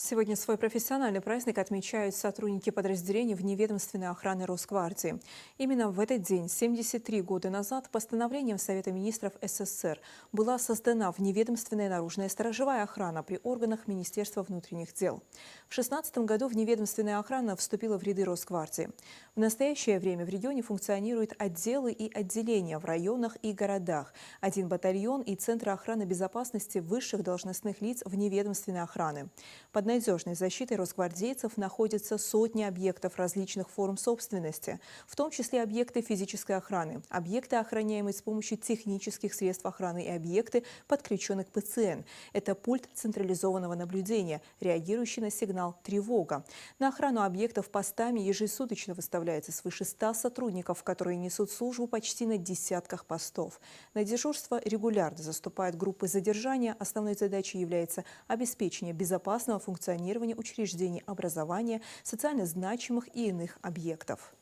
Сегодня свой профессиональный праздник отмечают сотрудники подразделений вневедомственной охраны Росгвардии. Именно в этот день, 73 года назад, постановлением Совета министров СССР была создана вневедомственная наружная сторожевая охрана при органах Министерства внутренних дел. В 2016 году вневедомственная охрана вступила в ряды Росгвардии. В настоящее время в регионе функционируют отделы и отделения в районах и городах, один батальон и центры охраны безопасности высших должностных лиц вневедомственной охраны. Под надежной защитой росгвардейцев находятся сотни объектов различных форм собственности, в том числе объекты физической охраны, объекты, охраняемые с помощью технических средств охраны, и объекты, подключенные к ПЦН. Это пульт централизованного наблюдения, реагирующий на сигнал «тревога». На охрану объектов постами ежесуточно выставляется свыше 100 сотрудников, которые несут службу почти на десятках постов. На дежурство регулярно заступают группы задержания. Основной задачей является обеспечение безопасного функционирования учреждений образования, социально значимых и иных объектов.